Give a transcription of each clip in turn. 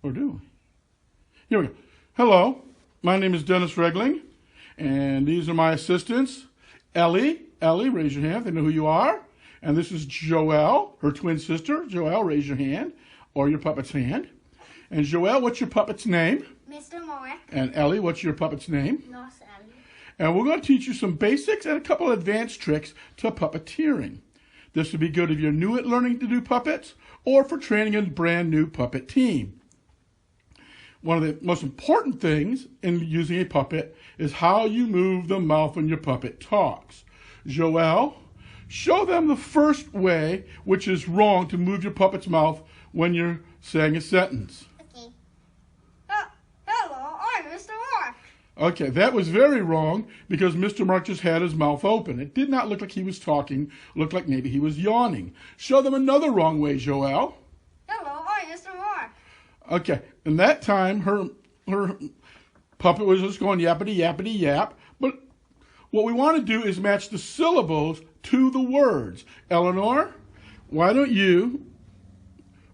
Or do we? Here we go. Hello, my name is Dennis Regling, and these are my assistants. Ellie, raise your hand. They know who you are. And this is Joelle, her twin sister. Joelle, raise your hand, or your puppet's hand. And Joelle, what's your puppet's name? Mr. Mark. And Ellie, what's your puppet's name? Nurse Ellie. And we're going to teach you some basics and a couple of advanced tricks to puppeteering. This would be good if you're new at learning to do puppets or for training a brand new puppet team. One of the most important things in using a puppet is how you move the mouth when your puppet talks. Joelle, show them the first way, which is wrong, to move your puppet's mouth when you're saying a sentence. Okay. Hello, I'm Mr. Mark. Okay, that was very wrong because Mr. Mark just had his mouth open. It did not look like he was talking. It looked like maybe he was yawning. Show them another wrong way, Joelle. Hello, I'm Mr. Mark. Okay, and that time her puppet was just going yappity yappity yap. But what we want to do is match the syllables to the words. Eleanor, why don't you,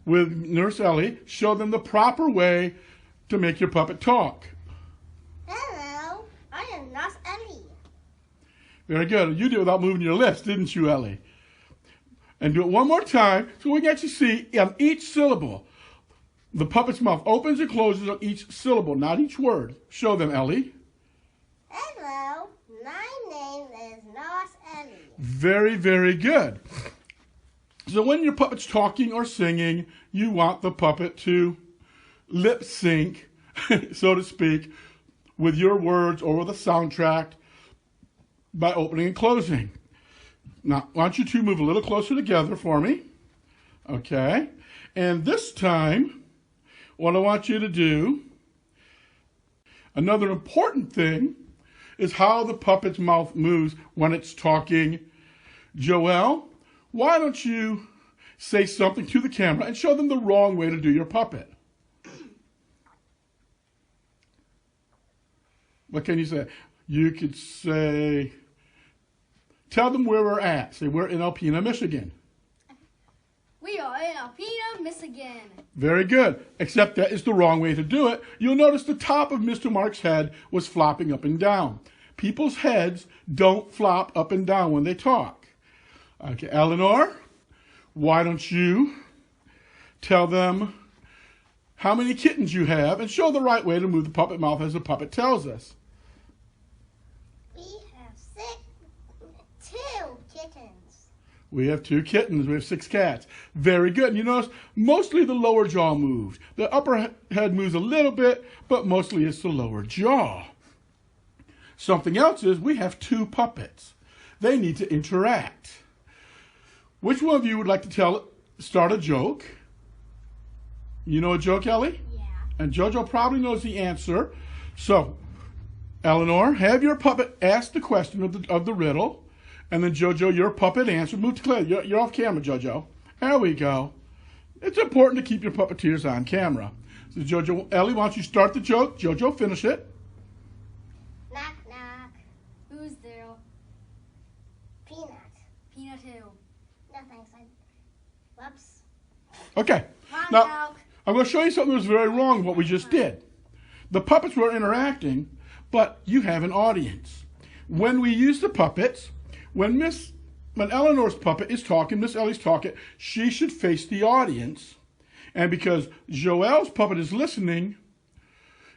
with Nurse Ellie, show them the proper way to make your puppet talk? Hello, I am Nurse Ellie. Very good. You did it without moving your lips, didn't you, Ellie? And do it one more time so we can actually see on each syllable. The puppet's mouth opens and closes on each syllable, not each word. Show them, Ellie. Hello, my name is Nurse Ellie. Very, very good. So when your puppet's talking or singing, you want the puppet to lip sync, so to speak, with your words or with a soundtrack by opening and closing. Now, I want you to move a little closer together for me. Okay. And this time, what I want you to do, another important thing, is how the puppet's mouth moves when it's talking. Joelle, why don't you say something to the camera and show them the wrong way to do your puppet? What can you say? You could say, tell them where we're at. Say, we're in Alpena, Michigan. We are in Alpena, Michigan. Very good, except that is the wrong way to do it. You'll notice the top of Mr. Mark's head was flopping up and down. People's heads don't flop up and down when they talk. Okay, Eleanor, why don't you tell them how many kittens you have and show the right way to move the puppet mouth as the puppet tells us. We have two kittens. We have 2 kittens. We have 6 cats. Very good. And you notice mostly the lower jaw moves. The upper head moves a little bit, but mostly it's the lower jaw. Something else is we have 2 puppets. They need to interact. Which one of you would like to start a joke? You know a joke, Ellie? Yeah. And Jojo probably knows the answer. So, Eleanor, have your puppet ask the question of the riddle. And then, Jojo, your puppet answer. Move to Clay. You're off camera, Jojo. There we go. It's important to keep your puppeteers on camera. So, Jojo, Ellie, why don't you start the joke? Jojo, finish it. Knock, knock. Who's there? Peanut. Peanut who? Nothing. Whoops. Okay. Now, I'm going to show you something that was very wrong what we just did. The puppets were interacting, but you have an audience. When we use the puppets, when Eleanor's puppet is talking, Miss Ellie's talking, she should face the audience. And because Joelle's puppet is listening,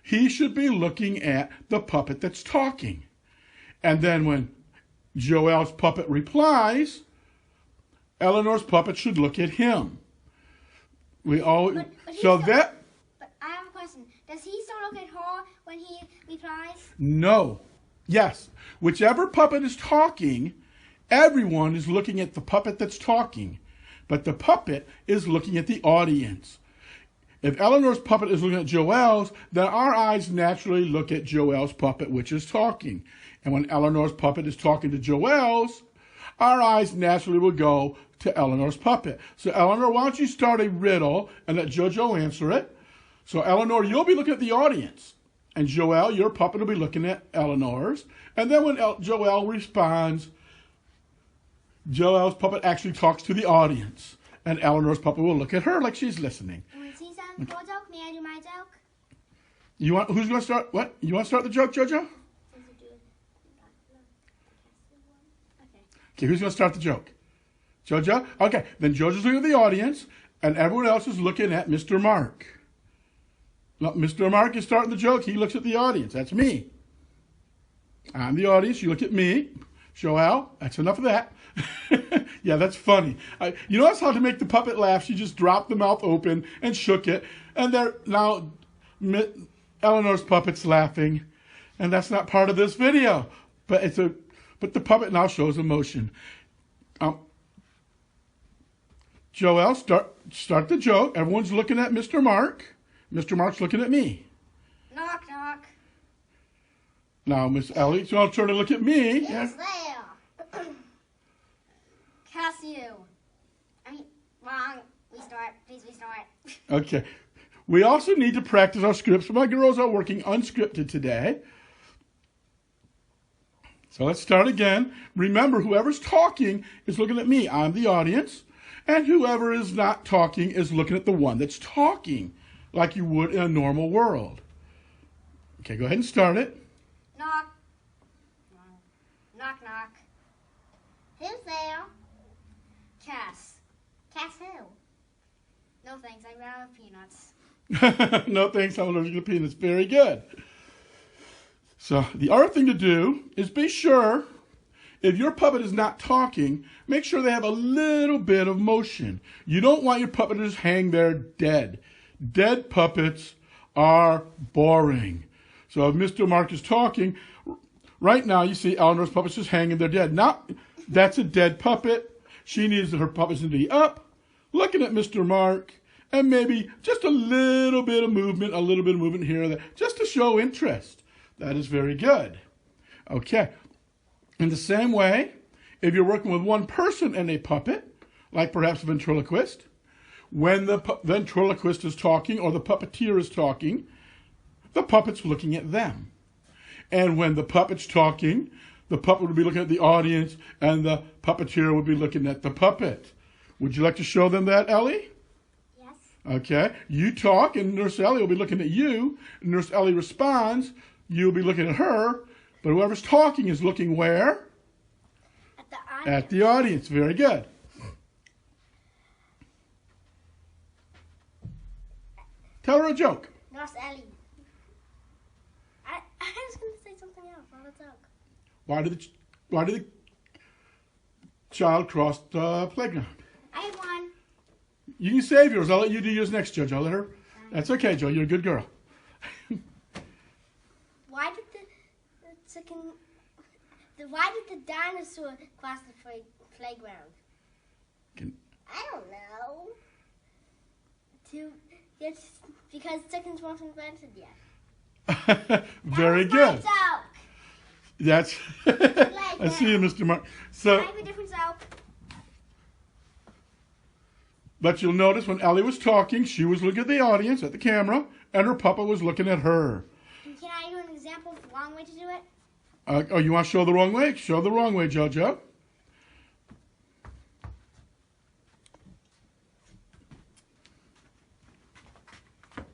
he should be looking at the puppet that's talking. And then when Joelle's puppet replies, Eleanor's puppet should look at him. But I have a question. Does he still look at her when he replies? No. Yes. Whichever puppet is talking, everyone is looking at the puppet that's talking. But the puppet is looking at the audience. If Eleanor's puppet is looking at Joelle's, then our eyes naturally look at Joelle's puppet, which is talking. And when Eleanor's puppet is talking to Joelle's, our eyes naturally will go to Eleanor's puppet. So Eleanor, why don't you start a riddle and let Jojo answer it? So Eleanor, you'll be looking at the audience. And Joelle, your puppet will be looking at Eleanor's. And then when Joelle responds, Joelle's puppet actually talks to the audience. And Eleanor's puppet will look at her like she's listening. Want to see something, Jojo? May I do my joke? Who's going to start? What? You want to start the joke, JoJo? Okay, who's going to start the joke? JoJo? Okay, then JoJo's looking at the audience, and everyone else is looking at Mr. Mark. Well, Mr. Mark is starting the joke. He looks at the audience. That's me. I'm the audience. You look at me. Joelle, that's enough of that. Yeah, that's funny. You notice how to make the puppet laugh, she just dropped the mouth open and shook it. And now Eleanor's puppet's laughing. And that's not part of this video. But the puppet now shows emotion. Joelle, start the joke. Everyone's looking at Mr. Mark. Mr. Mark's looking at me. Knock, knock. Now, Miss Ellie, so I'll turn to look at me. Who's there? Cassie. Wrong. Please restart. Okay. We also need to practice our scripts. My girls are working unscripted today. So let's start again. Remember, whoever's talking is looking at me. I'm the audience. And whoever is not talking is looking at the one that's talking, like you would in a normal world. Okay, go ahead and start it. Knock. Knock, knock. Who's there? Cass. Cass who? No thanks, I'm out of peanuts. No thanks, I'm allergic to peanuts. Very good. So the other thing to do is be sure, if your puppet is not talking, make sure they have a little bit of motion. You don't want your puppet to just hang there dead. Dead puppets are boring. So if Mr. Mark is talking, right now you see Eleanor's puppet's just hanging there dead. Now, that's a dead puppet. She needs her puppets to be up, looking at Mr. Mark, and maybe just a little bit of movement here and there, just to show interest. That is very good. Okay. In the same way, if you're working with one person and a puppet, like perhaps a ventriloquist, when the ventriloquist is talking or the puppeteer is talking, the puppet's looking at them. And when the puppet's talking, the puppet would be looking at the audience and the puppeteer would be looking at the puppet. Would you like to show them that, Ellie? Yes. Okay. You talk and Nurse Ellie will be looking at you. Nurse Ellie responds. You'll be looking at her. But whoever's talking is looking where? At the audience. At the audience. Very good. Tell her a joke. Nurse Ellie. I was going to say something else, not a joke. Why did the child cross the playground? I have one. You can save yours. I'll let you do yours next, Judge. I'll let her. That's okay, Joe. You're a good girl. Why did the dinosaur cross the playground? I don't know. Because chickens weren't invented yet. Very good. That's. I see you, Mr. Mark. So. I have a different joke. But you'll notice when Ellie was talking, she was looking at the audience, at the camera, and her puppet was looking at her. Can I do an example of the wrong way to do it? Oh, you want to show the wrong way? Show the wrong way, JoJo.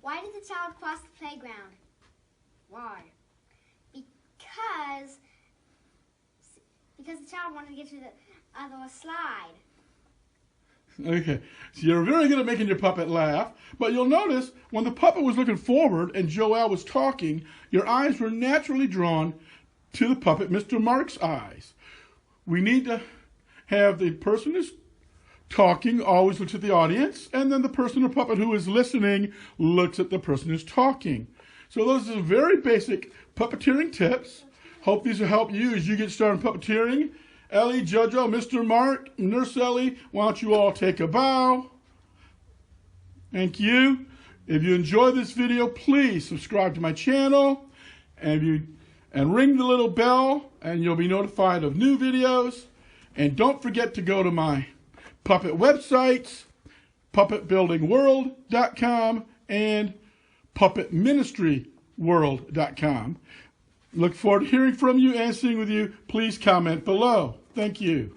Why did the child cross the playground? Why? Because the child wanted to get to the other slide. Okay, so you're very good at making your puppet laugh, but you'll notice when the puppet was looking forward and Joelle was talking, your eyes were naturally drawn to the puppet, Mr. Mark's eyes. We need to have the person who's talking always looks at the audience, and then the person or puppet who is listening looks at the person who's talking. So those are very basic puppeteering tips. Hope these will help you as you get started in puppeteering. Ellie, JoJo, Mr. Mark, Nurse Ellie, why don't you all take a bow? Thank you. If you enjoyed this video, please subscribe to my channel and ring the little bell and you'll be notified of new videos. And don't forget to go to my puppet websites, puppetbuildingworld.com and puppetministryworld.com. Look forward to hearing from you and seeing with you. Please comment below. Thank you.